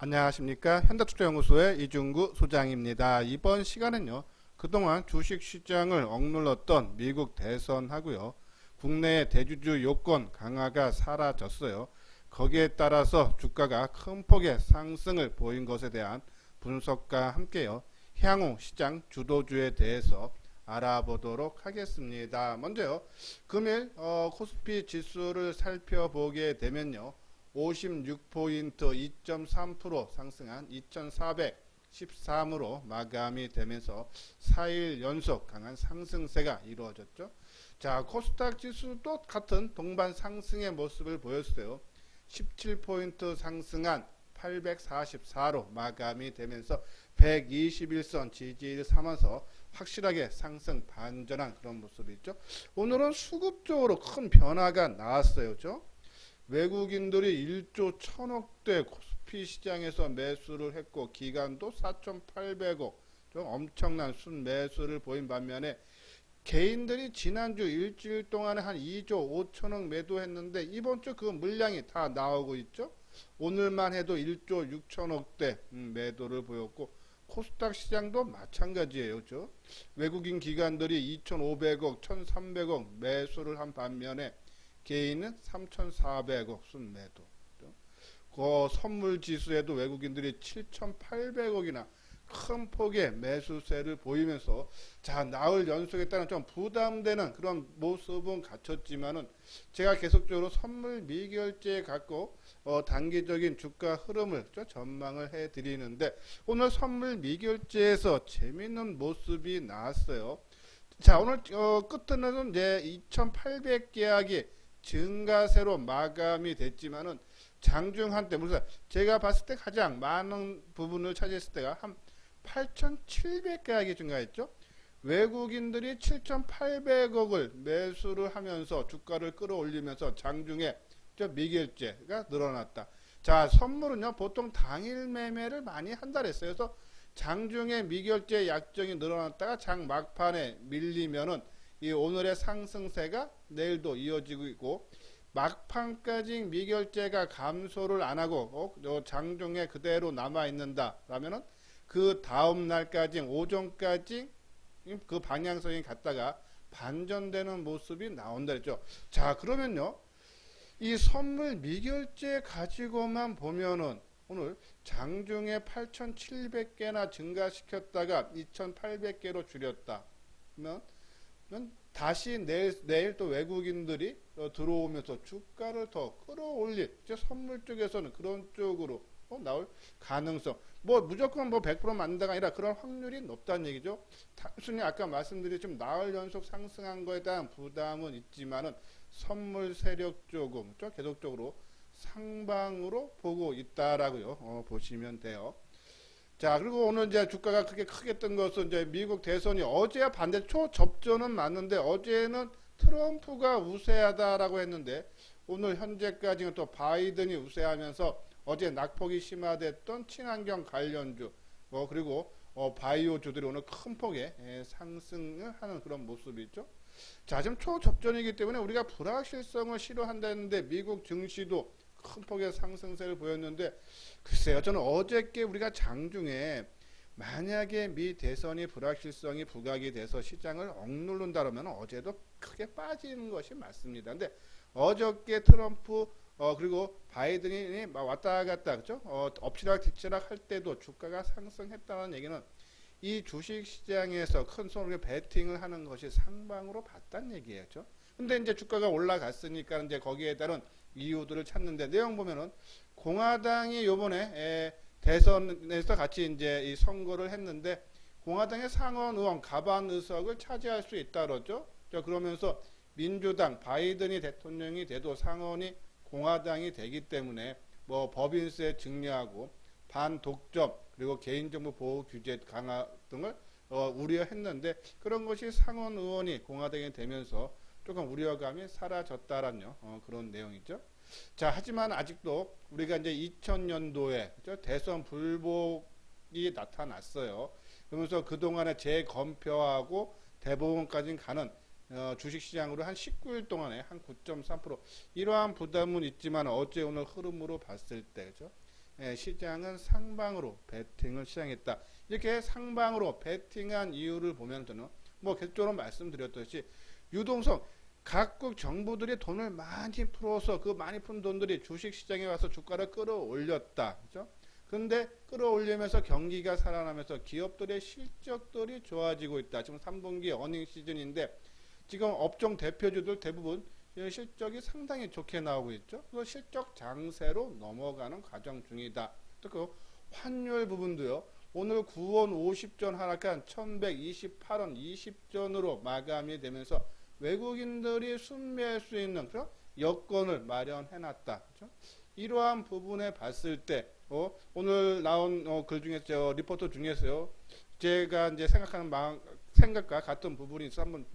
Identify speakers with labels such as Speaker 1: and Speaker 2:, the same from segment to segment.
Speaker 1: 안녕하십니까. 현대투자연구소의 이중구 소장입니다. 이번 시간은요, 그동안 주식시장을 억눌렀던 미국 대선하고요, 국내의 대주주 요건 강화가 사라졌어요. 거기에 따라서 주가가 큰 폭의 상승을 보인 것에 대한 분석과 함께요, 향후 시장 주도주에 대해서 알아보도록 하겠습니다. 먼저요, 금일 코스피 지수를 살펴보게 되면요, 56포인트 2.3% 상승한 2413으로 마감이 되면서 4일 연속 강한 상승세가 이루어졌죠. 자, 코스닥 지수도 같은 동반 상승의 모습을 보였어요. 17포인트 상승한 844로 마감이 되면서 121선 지지를 삼아서 확실하게 상승 반전한 그런 모습이 있죠. 오늘은 수급적으로 큰 변화가 나왔어요. 그렇죠? 외국인들이 1조 1000억대 코스피 시장에서 매수를 했고 기간도 4,800억 좀 엄청난 순매수를 보인 반면에 개인들이 지난주 일주일 동안에 한 2조 5천억 매도했는데 이번 주 그 물량이 다 나오고 있죠. 오늘만 해도 1조 6천억대 매도를 보였고 코스닥 시장도 마찬가지예요. 그렇죠? 외국인 기관들이 2,500억 1,300억 매수를 한 반면에 개인은 3,400억 순매도. 그 선물 지수에도 외국인들이 7,800억이나 큰 폭의 매수세를 보이면서 자, 나흘 연속에 따른 좀 부담되는 그런 모습은 갖췄지만은 제가 계속적으로 선물 미결제 갖고 단기적인 주가 흐름을 전망을 해 드리는데 오늘 선물 미결제에서 재밌는 모습이 나왔어요. 자, 오늘 끝에는 이제 2,800계약이 증가세로 마감이 됐지만은 장중 한때 무슨 제가 봤을 때 가장 많은 부분을 차지했을 때가 한 8,700계약이 증가했죠. 외국인들이 7,800억을 매수를 하면서 주가를 끌어올리면서 장중에 미결제가 늘어났다. 자, 선물은요 보통 당일 매매를 많이 한다 그랬어요. 그래서 장중에 미결제 약정이 늘어났다가 장 막판에 밀리면은 이 오늘의 상승세가 내일도 이어지고 있고 막판까지 미결제가 감소를 안 하고 장중에 그대로 남아 있는다 라면은 그 다음 날까지 오전까지 그 방향성이 갔다가 반전되는 모습이 나온다 했죠. 자, 그러면요 이 선물 미결제 가지고만 보면은 오늘 장중에 8,700개나 증가시켰다가 2,800개로 줄였다. 그러면 다시 내일 또 외국인들이 들어오면서 주가를 더 끌어올릴 선물 쪽에서는 그런 쪽으로 나올 가능성 뭐 무조건 뭐 100% 맞는다가 아니라 그런 확률이 높다는 얘기죠. 단순히 아까 말씀드린 좀 나흘 연속 상승한 거에 대한 부담은 있지만은 선물 세력 쪽은 계속적으로 상방으로 보고 있다라고요. 보시면 돼요. 자, 그리고 오늘 이제 주가가 그렇게 크게 뜬 것은 이제 미국 대선이 어제와 반대 초접전은 맞는데 어제는 트럼프가 우세하다라고 했는데 오늘 현재까지는 또 바이든이 우세하면서 어제 낙폭이 심화됐던 친환경 관련주 그리고 바이오주들이 오늘 큰 폭의 상승을 하는 그런 모습이 있죠. 자, 지금 초접전이기 때문에 우리가 불확실성을 싫어한다는데 미국 증시도 큰 폭의 상승세를 보였는데 글쎄요, 저는 어저께 우리가 장중에 만약에 미 대선이 불확실성이 부각이 돼서 시장을 억누른다면 어제도 크게 빠지는 것이 맞습니다. 근데 어저께 트럼프 그리고 바이든이 왔다 갔다 그죠? 엎치락 뒤치락 할 때도 주가가 상승했다는 얘기는 이 주식 시장에서 큰 손으로 배팅을 하는 것이 상방으로 봤다는 얘기예요. 그죠? 근데 이제 주가가 올라갔으니까 이제 거기에 따른 이유들을 찾는데 내용 보면은 공화당이 요번에 대선에서 같이 이제 이 선거를 했는데 공화당의 상원 의원 가반 의석을 차지할 수 있다 그러죠. 그러면서 민주당 바이든이 대통령이 돼도 상원이 공화당이 되기 때문에 뭐 법인세 증리하고 반독점 그리고 개인정보 보호 규제 강화 등을 우려했는데 그런 것이 상원 의원이 공화당이 되면서 조금 우려감이 사라졌다라는 그런 내용이죠. 자, 하지만 아직도 우리가 이제 2000년도에 대선 불복이 나타났어요. 그러면서 그동안에 재검표하고 대법원까지 가는 주식시장으로 한 19일 동안에 한 9.3% 이러한 부담은 있지만 어제 오늘 흐름으로 봤을 때 그죠? 시장은 상방으로 베팅을 시작했다. 이렇게 상방으로 베팅한 이유를 보면 저는 뭐 계속적으로 말씀드렸듯이 유동성 각국 정부들이 돈을 많이 풀어서 그 많이 푼 돈들이 주식시장에 와서 주가를 끌어올렸다. 그죠? 근데 끌어올리면서 경기가 살아나면서 기업들의 실적들이 좋아지고 있다. 지금 3분기 어닝 시즌인데 지금 업종 대표주들 대부분 실적이 상당히 좋게 나오고 있죠. 그 실적 장세로 넘어가는 과정 중이다. 또 그 환율 부분도요. 오늘 9원 50전 하락한 1128원 20전으로 마감이 되면서 외국인들이 순매할 수 있는 그런 여건을 마련해놨다. 그렇죠? 이러한 부분에 봤을 때 오늘 나온 글 중에서 리포트 중에서요. 제가 이제 생각하는 생각과 같은 부분이 있어 한번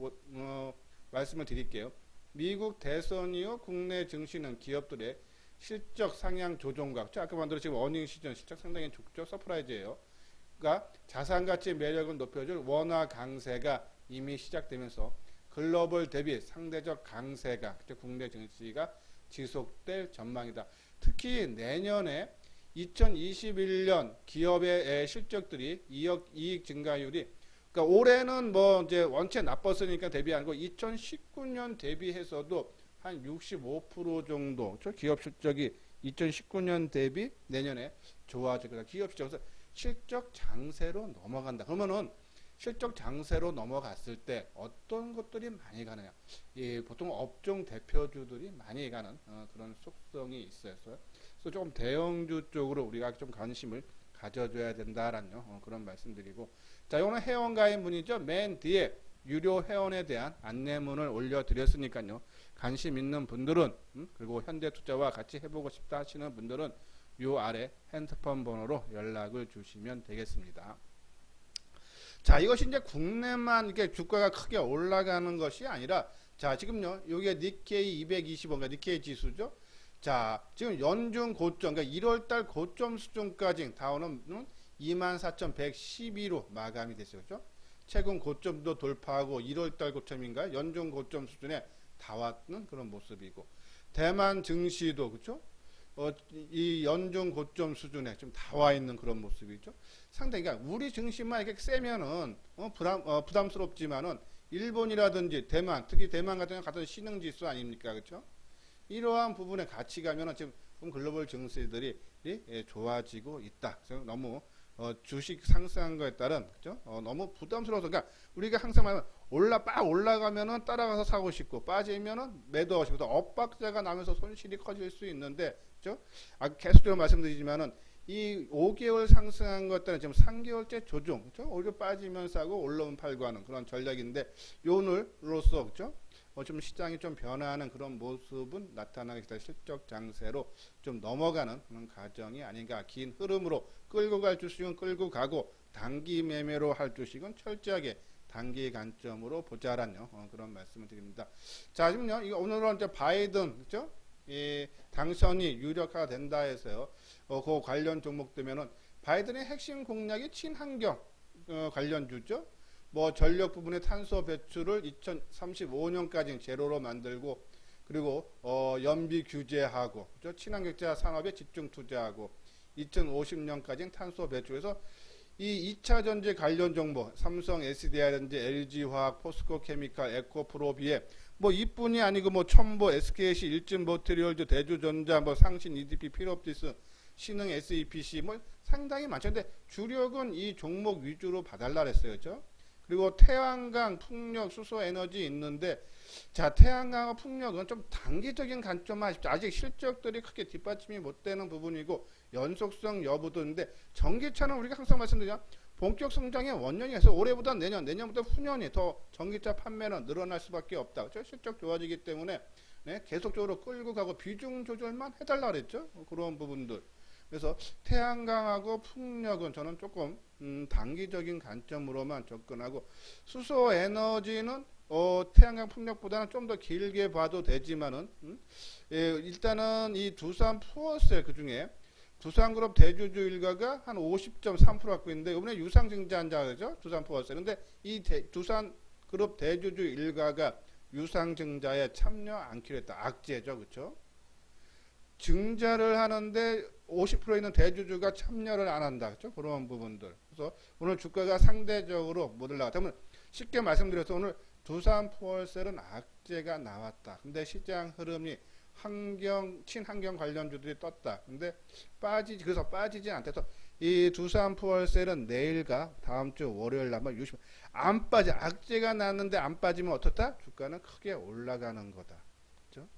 Speaker 1: 말씀을 드릴게요. 미국 대선 이후 국내 증시는 기업들의 실적 상향 조정과 아까 만들어 지금 어닝 시즌 실적 상당히 좋죠. 서프라이즈예요. 그러니까 자산 가치 매력을 높여줄 원화 강세가 이미 시작되면서 글로벌 대비 상대적 강세가 국내 증시가 지속될 전망이다. 특히 내년에 2021년 기업의 실적들이 이익 증가율이 그러니까 올해는 뭐 이제 원체 나빴으니까 대비한 거 2019년 대비해서도 한 65% 정도 기업 실적이 2019년 대비 내년에 좋아질 거다. 기업 실적에서 실적 장세로 넘어간다. 그러면은 실적 장세로 넘어갔을 때 어떤 것들이 많이 가느냐? 보통 업종 대표주들이 많이 가는 그런 속성이 있어요. 그래서 조금 대형주 쪽으로 우리가 좀 관심을 가져줘야 된다라는 그런 말씀드리고, 자, 오늘 회원가입 문의죠. 맨 뒤에 유료 회원에 대한 안내문을 올려드렸으니까요. 관심 있는 분들은 그리고 현대투자와 같이 해보고 싶다 하시는 분들은 요 아래 핸드폰 번호로 연락을 주시면 되겠습니다. 자, 이것이 이제 국내만 이렇게 주가가 크게 올라가는 것이 아니라, 자, 지금요, 요게 니케이 225가 니케이 지수죠. 자, 지금 연중 고점, 그러니까 1월달 고점 수준까지 다운은 24,112로 마감이 됐어요. 그죠? 최근 고점도 돌파하고 1월달 고점인가요? 연중 고점 수준에 다 왔는 그런 모습이고, 대만 증시도 그죠? 이 연중 고점 수준에 좀 다 와 있는 그런 모습이죠. 상당히 그러니까 우리 증시만 이렇게 세면은 부담스럽지만은 일본이라든지 대만, 특히 대만 같은 경우 같은 신흥 지수 아닙니까, 그렇죠? 이러한 부분에 같이 가면은 지금 글로벌 증시들이 좋아지고 있다. 그래서 너무 주식 상승한 거에 따른 그죠? 너무 부담스러워서 그러니까 우리가 항상 말하면 올라가면은 따라가서 사고 싶고 빠지면은 매도하고 싶고 엇박자가 나면서 손실이 커질 수 있는데 그죠? 계속적으로 말씀드리지만은 이 5개월 상승한 것들은 지금 3개월째 조정, 그죠? 오히려 빠지면 사고 올라오면 팔고 하는 그런 전략인데 오늘로서 그죠? 좀 시장이 좀 변화하는 그런 모습은 나타나겠다. 실적 장세로 좀 넘어가는 그런 과정이 아닌가. 긴 흐름으로 끌고 갈 주식은 끌고 가고 단기 매매로 할 주식은 철저하게 단기 관점으로 보자라는 그런 말씀을 드립니다. 자, 지금요, 이거 오늘은 이제 바이든 그죠? 당선이 유력화가 된다 해서요. 그 관련 종목 되면은 바이든의 핵심 공약이 친환경 관련주죠. 뭐 전력 부분의 탄소 배출을 2035년까지 제로로 만들고 그리고 연비 규제하고 그렇죠? 친환경차 산업에 집중 투자하고 2050년까지 탄소 배출해서 이 2차 전지 관련 정보 삼성, SDI라든지 LG화학, 포스코케미칼, 에코프로비에 뭐 이뿐이 아니고 뭐 첨보, SKC, 일진머티리얼즈, 대주전자, 뭐 상신, EDP, 필업디스, 신흥, SEPC 뭐 상당히 많죠. 근데 주력은 이 종목 위주로 봐달라 그랬어요. 그렇죠? 그리고 태양광, 풍력, 수소에너지 있는데 자, 태양광과 풍력은 좀 단기적인 관점만 하십시오. 아직 실적들이 크게 뒷받침이 못 되는 부분이고 연속성 여부도 있는데 전기차는 우리가 항상 말씀드리죠. 본격 성장의 원년이 해서 올해보다 내년부터 후년이 더 전기차 판매는 늘어날 수밖에 없다. 그렇죠? 실적 좋아지기 때문에 계속적으로 끌고 가고 비중 조절만 해달라 그랬죠. 그런 부분들. 그래서 태양광하고 풍력은 저는 조금 단기적인 관점으로만 접근하고 수소에너지는 태양광 풍력보다는 좀 더 길게 봐도 되지만은 일단은 이 두산 푸어셀 그중에 두산그룹 대주주 일가가 한 50.3% 갖고 있는데 이번에 유상증자한자죠. 두산 푸어셀. 근데 이 두산그룹 대주주 일가가 유상증자에 참여 않기로 했다. 악재죠. 그렇죠? 증자를 하는데 50% 있는 대주주가 참여를 안 한다. 그렇죠? 그런 부분들. 그래서 오늘 주가가 상대적으로 못 올라갔다. 그러면 쉽게 말씀드려서 오늘 두산포월셀은 악재가 나왔다. 근데 시장 흐름이 친환경 관련주들이 떴다. 근데 그래서 빠지지 않대서 이 두산포월셀은 내일과 다음 주 월요일 날 한번 유심 안 빠져. 악재가 났는데 안 빠지면 어떻다? 주가는 크게 올라가는 거다. 그렇죠?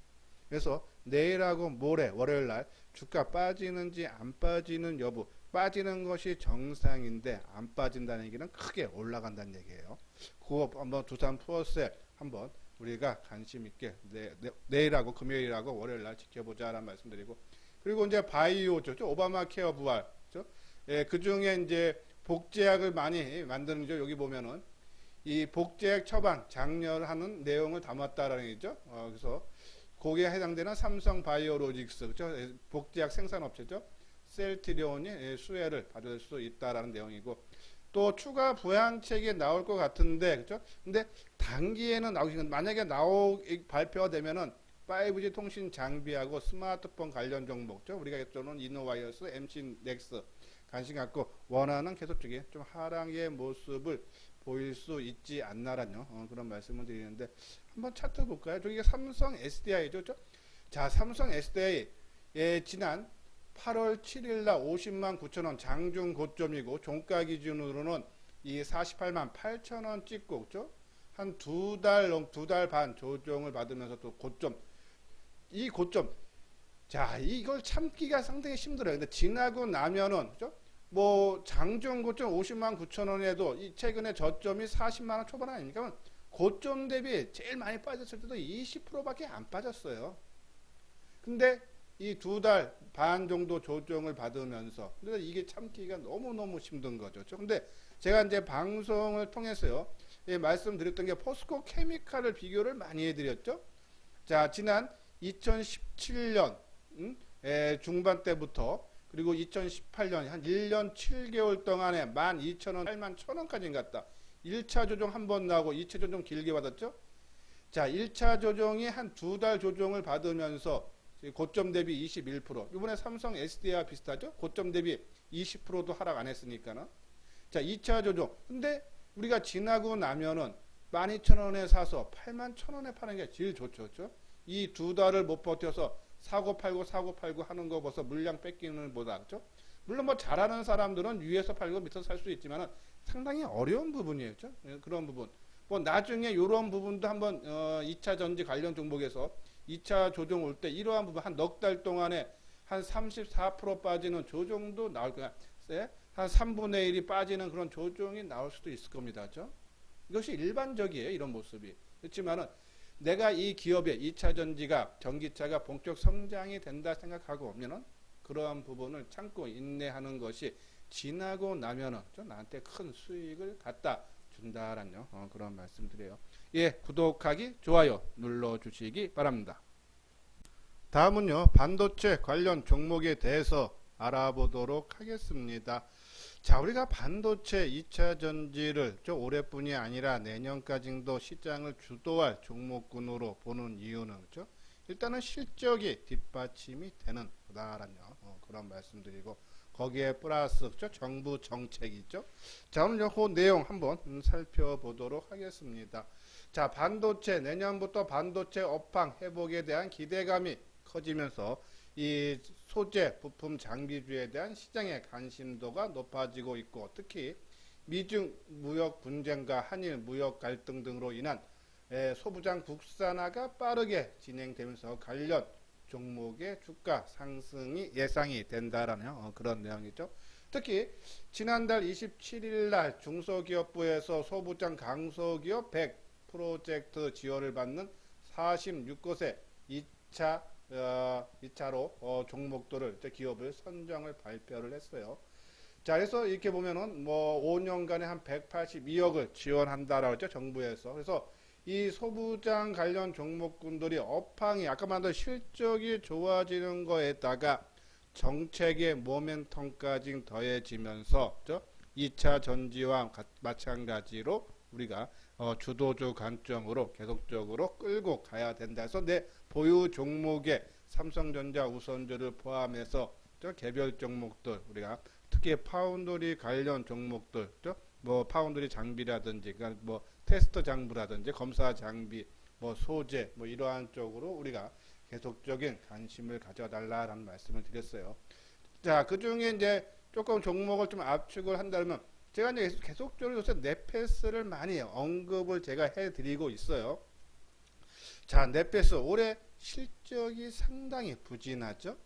Speaker 1: 그래서 내일하고 모레 월요일 날 주가 빠지는지 안 빠지는 여부, 빠지는 것이 정상인데 안 빠진다는 얘기는 크게 올라간다는 얘기예요. 그거 한번 두산포월셀 한번 우리가 관심 있게 내일하고 금요일하고 월요일 날 지켜보자라는 말씀드리고, 그리고 이제 바이오죠, 오바마 케어 부활, 그렇죠? 예, 그 중에 이제 복제약을 많이 만드는 죠. 여기 보면은 이 복제약 처방 장려하는 내용을 담았다라는 얘기죠. 그래서 거기에 해당되는 삼성 바이오로직스, 그렇죠? 복제약 생산업체죠. 셀트리온이 수혜를 받을 수 있다라는 내용이고, 또 추가 부양책이 나올 것 같은데, 그렇죠? 근데 단기에는 만약에 발표가 되면은 5G 통신 장비하고 스마트폰 관련 종목죠. 우리가 했던 이노와이어스, MC넥스 관심 갖고 원하는 계속적인 좀 하락의 모습을 보일 수 있지 않나라는 그런 말씀을 드리는데, 한번 차트 볼까요? 저기가 삼성 SDI죠. 그렇죠? 자, 삼성 SDI 지난 8월 7일 날 50만 9천 원 장중 고점이고, 종가 기준으로는 이 48만 8천 원 찍고, 그렇죠? 한 두 달 반 조정을 받으면서 또 고점, 이 고점, 자, 이걸 참기가 상당히 힘들어요. 근데 지나고 나면은, 그죠? 뭐 장중 고점 50만 9천 원에도 이 최근에 저점이 40만 원 초반 아닙니까? 고점 대비 제일 많이 빠졌을 때도 20%밖에 안 빠졌어요. 근데 이 두 달 반 정도 조정을 받으면서, 근데 이게 참기가 너무너무 힘든 거죠. 근데 제가 이제 방송을 통해서요, 말씀드렸던 게 포스코 케미칼을 비교를 많이 해드렸죠. 자, 지난 2017년 중반 때부터 그리고 2018년 한 1년 7개월 동안에 12,000원, 81,000원까지 갔다. 1차 조정 한 번 나오고 2차 조정 길게 받았죠. 자, 1차 조정이 한 두 달 조정을 받으면서 고점 대비 21%. 이번에 삼성 SDI와 비슷하죠. 고점 대비 20%도 하락 안 했으니까는. 자, 2차 조정. 근데 우리가 지나고 나면은 12,000원에 사서 81,000원에 파는 게 제일 좋죠. 그렇죠? 이 두 달을 못 버텨서 사고 팔고 하는 거 벌써 물량 뺏기는 보다, 그렇죠? 물론 뭐 잘하는 사람들은 위에서 팔고 밑에서 살 수 있지만은 상당히 어려운 부분이에요. 그렇죠? 그런 부분. 뭐 나중에 이런 부분도 한번 2차 전지 관련 종목에서 2차 조정 올 때 이러한 부분 한 넉 달 동안에 한 34% 빠지는 조정도 나올 거야. 한 3분의 1이 빠지는 그런 조정이 나올 수도 있을 겁니다. 그렇죠? 이것이 일반적이에요. 이런 모습이. 그렇지만은 내가 이 기업의 2차 전지가 전기차가 본격 성장이 된다 생각하고 오면은 그러한 부분을 참고 인내하는 것이 지나고 나면은 나한테 큰 수익을 갖다 준다라는 그런 말씀드려요. 예, 구독하기, 좋아요 눌러주시기 바랍니다. 다음은요, 반도체 관련 종목에 대해서 알아보도록 하겠습니다. 자, 우리가 반도체 2차 전지를 올해뿐이 아니라 내년까지도 시장을 주도할 종목군으로 보는 이유는, 그렇죠? 일단은 실적이 뒷받침이 되는 거다라는 그런 말씀드리고, 거기에 플러스, 그렇죠? 정부 정책이 있죠. 자, 오늘 그 내용 한번 살펴보도록 하겠습니다. 자, 반도체, 내년부터 반도체 업황 회복에 대한 기대감이 커지면서 이 소재, 부품, 장비주에 대한 시장의 관심도가 높아지고 있고, 특히 미중 무역 분쟁과 한일 무역 갈등 등으로 인한 소부장 국산화가 빠르게 진행되면서 관련 종목의 주가 상승이 예상이 된다라는 그런 내용이죠. 특히 지난달 27일 날 중소기업부에서 소부장 강소기업 100 프로젝트 지원을 받는 46곳의 2차로 종목들을 기업을 선정을 발표를 했어요. 자, 그래서 이렇게 보면은 뭐 5년간에 한 182억을 지원한다라고 했죠, 정부에서. 그래서 이 소부장 관련 종목군들이 업황이 아까 말한 실적이 좋아지는 거에다가 정책의 모멘텀까지 더해지면서 2차 전지와 마찬가지로 우리가 주도주 관점으로 계속적으로 끌고 가야 된다 해서 내 보유 종목에 삼성전자 우선주를 포함해서 개별 종목들 우리가 특히 파운드리 관련 종목들, 뭐 파운드리 장비라든지, 그러니까 뭐 테스트 장비라든지 검사 장비, 뭐 소재, 뭐 이러한 쪽으로 우리가 계속적인 관심을 가져달라라는 말씀을 드렸어요. 자, 그 중에 이제 조금 종목을 좀 압축을 한다면 제가 이제 계속적으로 요새 넷패스를 많이 언급을 제가 해드리고 있어요. 자, 넷패스 올해 실적이 상당히 부진하죠.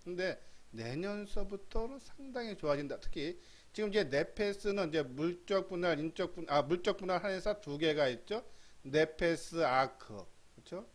Speaker 1: 근데 내년서부터는 상당히 좋아진다. 특히 지금 이제 넷패스는 이제 물적 분할, 물적 분할 한 회사 두 개가 있죠. 넷패스, 아크, 그렇죠?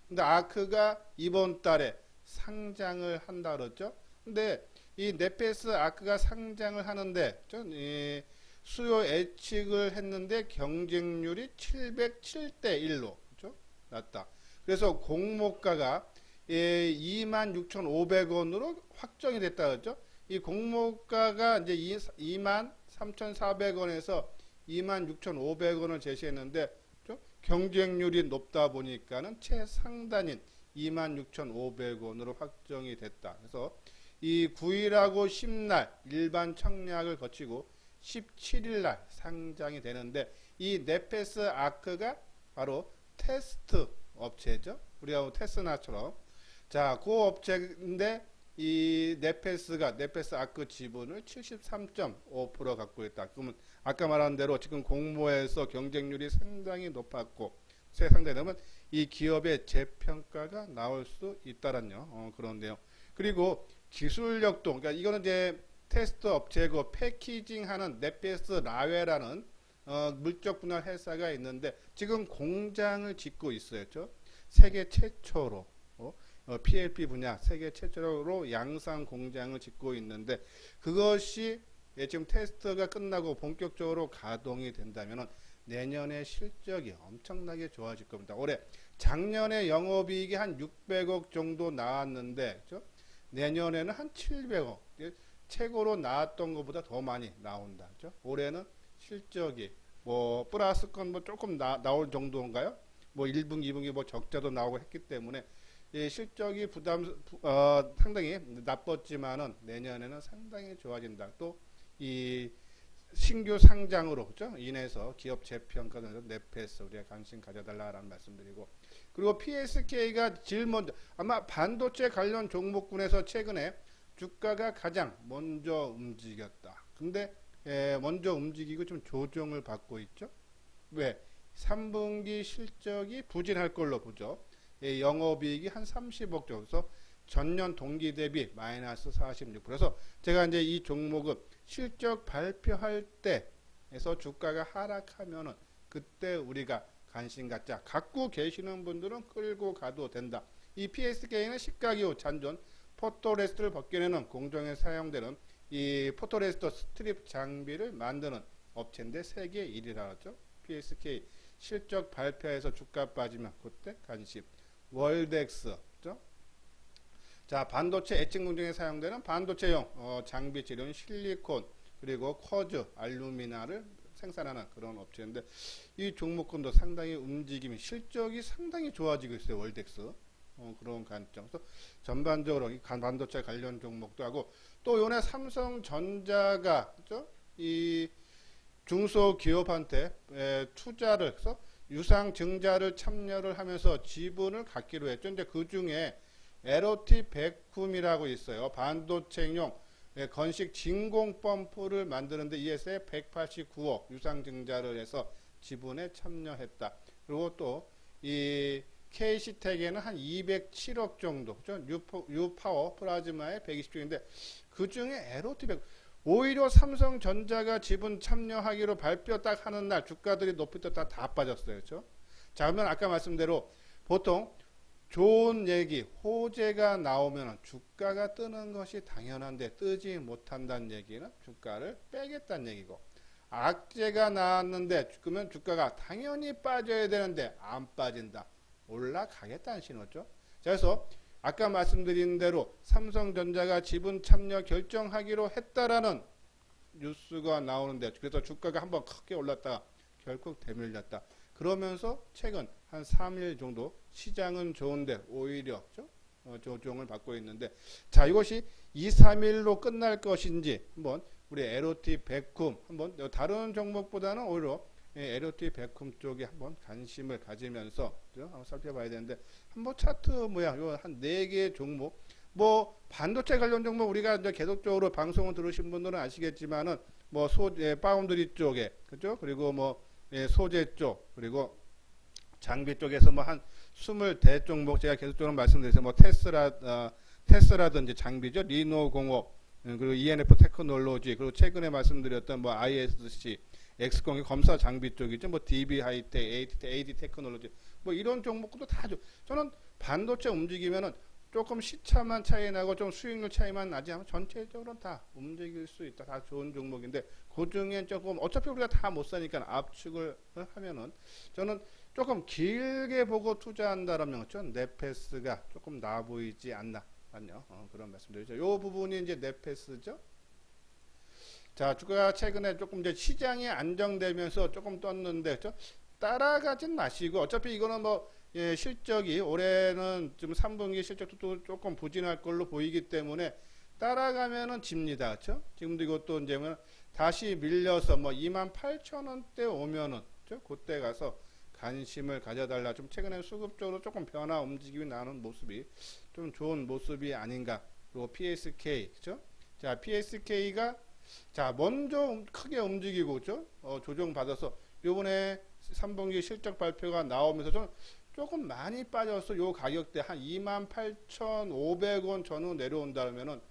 Speaker 1: 근데 아크가 이번 달에 상장을 한다 그랬죠. 근데 이 넷패스 아크가 상장을 하는데 이 수요 예측을 했는데 경쟁률이 707대 1로 그렇죠? 났다. 그래서 공모가가 26,500원으로 확정이 됐다 그랬죠. 이 공모가가 이제 23,400원에서 26,500원을 제시했는데 경쟁률이 높다 보니까는 최상단인 26,500원으로 확정이 됐다. 그래서 이 9일하고 10날 일반 청약을 거치고 17일 날 상장이 되는데 이 넷패스 아크가 바로 테스트 업체죠. 우리가 테스나처럼. 자, 그 업체인데 이 넷패스 아크 지분을 73.5% 갖고 있다. 그러면 아까 말한 대로 지금 공모에서 경쟁률이 상당히 높았고 상당히 이 기업의 재평가가 나올 수 있다라는 그런 내용. 그리고 기술력도, 그러니까 이거는 이제 테스트 업체고 패키징하는 넷패스 라웨라는 물적 분할 회사가 있는데 지금 공장을 짓고 있어요. 세계 최초로 PLP 분야 세계 최초로 양산 공장을 짓고 있는데 그것이 지금 테스트가 끝나고 본격적으로 가동이 된다면 내년에 실적이 엄청나게 좋아질 겁니다. 올해 작년에 영업이익이 한 600억 정도 나왔는데 내년에는 한 700억 최고로 나왔던 것보다 더 많이 나온다. 올해는 실적이 뭐 플러스 건 뭐 조금 나올 정도인가요? 뭐 1분기, 2분기 뭐 적자도 나오고 했기 때문에 실적이 상당히 나빴지만은 내년에는 상당히 좋아진다. 또 이 신규 상장으로 인해서 기업 재평가는 넷패스 우리가 관심 가져달라라는 말씀드리고, 그리고 PSK가 제일 먼저 아마 반도체 관련 종목군에서 최근에 주가가 가장 먼저 움직였다. 근데 먼저 움직이고 좀 조정을 받고 있죠. 왜? 3분기 실적이 부진할 걸로 보죠. 영업이익이 한 30억 정도, 전년 동기 대비 마이너스 46%. 그래서 제가 이제 이 종목은 실적 발표할 때에서 주가가 하락하면은 그때 우리가 관심 갖자. 갖고 계시는 분들은 끌고 가도 된다. 이 PSK는 시가기후 잔존 포토레스트를 벗겨내는 공정에 사용되는 이 포토레스트 스트립 장비를 만드는 업체인데 세계 1위라 하죠. PSK 실적 발표에서 주가 빠지면 그때 관심. 월덱스, 그죠? 자, 반도체 애칭 공정에 사용되는 반도체용 장비 재료인 실리콘 그리고 쿼즈, 알루미나를 생산하는 그런 업체인데 이 종목군도 상당히 움직임이 실적이 상당히 좋아지고 있어요. 월덱스. 그런 관점. 그래서 전반적으로 이 반도체 관련 종목도 하고 또 요번에 삼성전자가 그죠? 이 중소기업한테 투자를 해서 유상증자를 참여를 하면서 지분을 갖기로 했죠. 이제 그 중에 LOT 백쿰이라고 있어요. 반도체용 건식 진공 펌프를 만드는데 ES에 189억 유상증자를 해서 지분에 참여했다. 그리고 또 이 KC텍에는 한 207억 정도, 그죠? 뉴파워 플라즈마에 120쪽인데 그 중에 LOT 백쿰 오히려 삼성전자가 지분 참여하기로 발표 딱 하는 날 주가들이 높이 떴다 다 빠졌어요. 그렇죠? 자, 그러면 아까 말씀대로 보통 좋은 얘기, 호재가 나오면 주가가 뜨는 것이 당연한데 뜨지 못한다는 얘기는 주가를 빼겠다는 얘기고, 악재가 나왔는데 그러면 주가가 당연히 빠져야 되는데 안 빠진다. 올라가겠다는 신호죠. 자, 그래서 아까 말씀드린 대로 삼성전자가 지분 참여 결정하기로 했다라는 뉴스가 나오는데 그래서 주가가 한번 크게 올랐다가 결국 되밀렸다. 그러면서 최근 한 3일 정도 시장은 좋은데 오히려 조정을 받고 있는데, 자, 이것이 2, 3일로 끝날 것인지 한번 우리 LOT 백쿰 한번 다른 종목보다는 오히려 LOT 백쿰 쪽에 한번 관심을 가지면서 한번 살펴봐야 되는데, 한번 차트 모양 요한 4개의 종목, 뭐 반도체 관련 종목 우리가 이제 계속적으로 방송을 들으신 분들은 아시겠지만은 뭐 파운드리 쪽에 그죠? 그리고 뭐 소재 쪽, 그리고 장비 쪽에서 뭐 한 20대 종목 제가 계속적으로 말씀드려서 뭐 테스라든지 장비죠, 리노공업, 그리고 ENF 테크놀로지, 그리고 최근에 말씀드렸던 뭐 ISC, X공의 검사 장비 쪽이죠, 뭐 DB 하이텍, AD 테크놀로지, 뭐 이런 종목도 다 저는 반도체 움직이면은 조금 시차만 차이 나고 좀 수익률 차이만 나지 않으면 전체적으로 다 움직일 수 있다. 다 좋은 종목인데 그 중에 조금 어차피 우리가 다 못 사니까 압축을 하면은 저는 조금 길게 보고 투자한다라면 그렇죠? 네페스가 조금 나아 보이지 않나. 그런 말씀드리죠. 이 부분이 이제 네페스죠. 자, 주가가 최근에 조금 이제 시장이 안정되면서 조금 떴는데 그렇죠? 따라가진 마시고 어차피 이거는 뭐 실적이 올해는 지금 3분기 실적도 조금 부진할 걸로 보이기 때문에 따라가면은 집니다. 그렇죠? 지금도 이것도 이제 다시 밀려서 뭐 28,000원대 오면은 그렇죠? 그때 가서 관심을 가져달라. 좀 최근에 수급적으로 조금 변화 움직임이 나는 모습이 좀 좋은 모습이 아닌가. 그리고 PSK 그렇죠? 자, PSK가 자 먼저 크게 움직이고 그렇죠? 조정 받아서 요번에 3분기 실적 발표가 나오면서 좀 조금 많이 빠져서 요 가격대 한 28,500원 전후 내려온다면은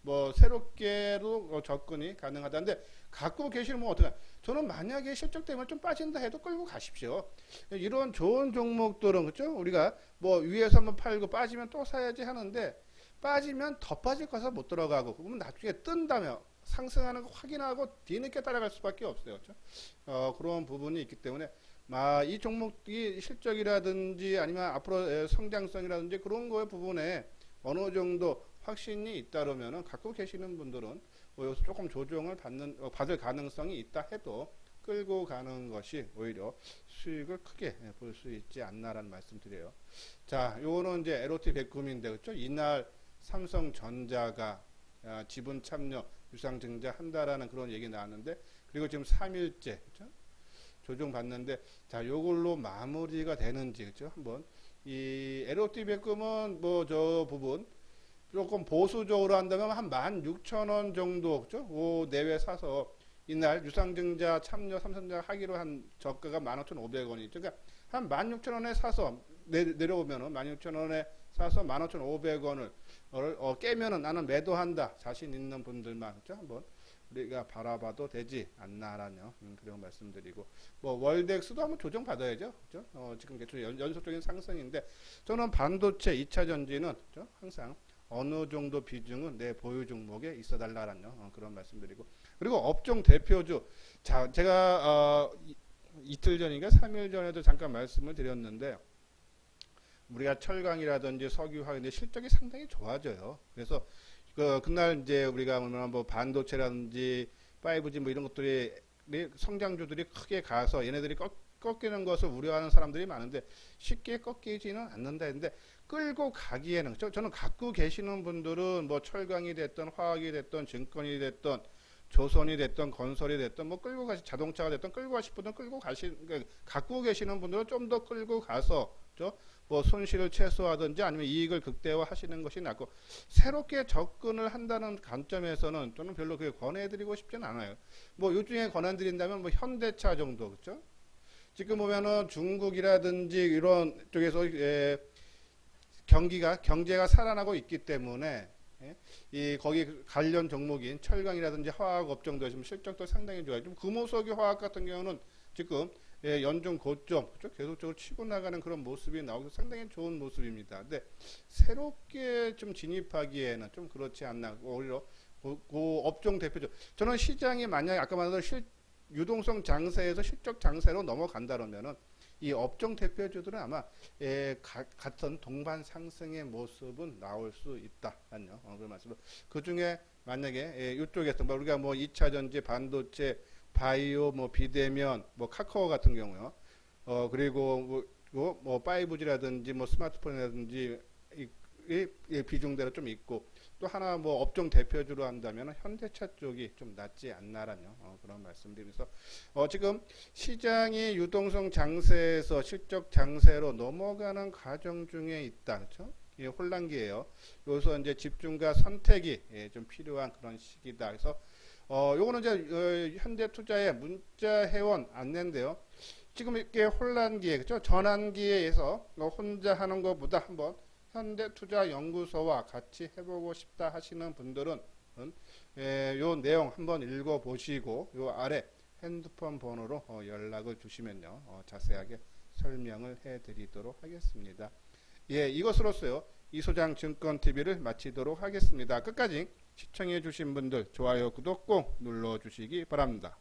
Speaker 1: 뭐 새롭게도 접근이 가능하다는데 갖고 계시는 분 어떡해? 저는 만약에 실적 때문에 좀 빠진다 해도 끌고 가십시오. 이런 좋은 종목들은 그렇죠? 우리가 뭐 위에서 한번 팔고 빠지면 또 사야지 하는데 빠지면 더 빠질 거서 못 들어가고 그러면 나중에 뜬다면 상승하는 거 확인하고 뒤늦게 따라갈 수밖에 없어요. 그렇죠? 그런 부분이 있기 때문에 이 종목이 실적이라든지 아니면 앞으로 성장성이라든지 그런 거의 부분에 어느 정도 확신이 있다면은 갖고 계시는 분들은 여기서 조금 조정을 받을 가능성이 있다 해도 끌고 가는 것이 오히려 수익을 크게 볼 수 있지 않나라는 말씀드려요. 자, 요거는 이제 LOT 백쿰인데 그렇죠? 이날 삼성전자가 지분 참여 유상증자 한다라는 그런 얘기 나왔는데 그리고 지금 3일째 그렇죠? 조정 받는데 자 요걸로 마무리가 되는지 그렇죠? 한번 이 LOT 백쿰은 뭐 저 부분 조금 보수적으로 한다면 한 16,000원 정도 그렇죠? 그 내외 사서 이날 유상증자 참여 삼성전자 하기로 한 저가가 15,500원이죠. 그러니까 한 16,000원에 사서 내려오면은 16,000원에 사서 15,500원을 깨면은 나는 매도한다. 자신 있는 분들만 그렇죠? 한번 우리가 바라봐도 되지 않나라는 그런 말씀드리고 뭐 월덱스도 한번 조정 받아야죠. 그렇죠? 지금 계속 연속적인 상승인데 저는 반도체 2차 전지는 그렇죠? 항상 어느 정도 비중은 내 보유 종목에 있어 달라라는 그런 말씀드리고 그리고 업종 대표주 자 제가 이틀 전인가 3일 전에도 잠깐 말씀을 드렸는데 우리가 철강이라든지 석유화학인데 실적이 상당히 좋아져요. 그래서 그날 이제 우리가 뭐 반도체라든지 5G 뭐 이런 것들이 성장주들이 크게 가서 얘네들이 꺾이는 것을 우려하는 사람들이 많은데 쉽게 꺾이지는 않는다 했는데 끌고 가기에는 저는 갖고 계시는 분들은 뭐 철강이 됐던 화학이 됐던 증권이 됐던 조선이 됐던 건설이 됐던 뭐 끌고 가시 자동차가 됐던 끌고 가실 분들은 끌고 그러니까 갖고 계시는 분들은 좀 더 끌고 가서 뭐 손실을 최소화하든지 아니면 이익을 극대화하시는 것이 낫고 새롭게 접근을 한다는 관점에서는 저는 별로 그게 권해드리고 싶지는 않아요. 뭐 요 중에 권해드린다면 뭐 현대차 정도 그렇죠? 지금 보면은 중국이라든지 이런 쪽에서 경제가 살아나고 있기 때문에 이 거기 관련 종목인 철강이라든지 화학 업종도 지금 실적도 상당히 좋아요. 좀 금호석유 화학 같은 경우는 지금 연중 고점 그렇죠? 계속적으로 치고 나가는 그런 모습이 나오고 상당히 좋은 모습입니다. 근데 새롭게 좀 진입하기에는 좀 그렇지 않나. 오히려 그 업종 대표죠. 저는 시장이 만약에 아까 말한 유동성 장세에서 실적 장세로 넘어간다면은 이 업종 대표주들은 아마 같은 동반 상승의 모습은 나올 수 있다라는 그런 말씀으로 그 중에 만약에 이쪽에서 우리가 뭐 2차 전지 반도체 바이오 뭐 비대면 뭐 카카오 같은 경우요. 그리고 뭐 5G라든지 뭐 스마트폰이라든지 비중대로 좀 있고, 또 하나 뭐 업종 대표주로 한다면 현대차 쪽이 좀 낫지 않나라는 그런 말씀드리면서 지금 시장이 유동성 장세에서 실적 장세로 넘어가는 과정 중에 있다. 그렇죠? 예, 혼란기예요. 여기서 이제 집중과 선택이 좀 필요한 그런 시기다. 그래서 요거는 이제 현대투자의 문자 회원 안내인데요. 지금 이렇게 혼란기에, 그렇죠? 전환기에서 혼자 하는 것보다 한번 현대투자연구소와 같이 해보고 싶다 하시는 분들은 요 내용 한번 읽어보시고 요 아래 핸드폰 번호로 연락을 주시면요 자세하게 설명을 해드리도록 하겠습니다. 예, 이것으로서요 이소장 증권TV를 마치도록 하겠습니다. 끝까지 시청해 주신 분들 좋아요 구독 꼭 눌러주시기 바랍니다.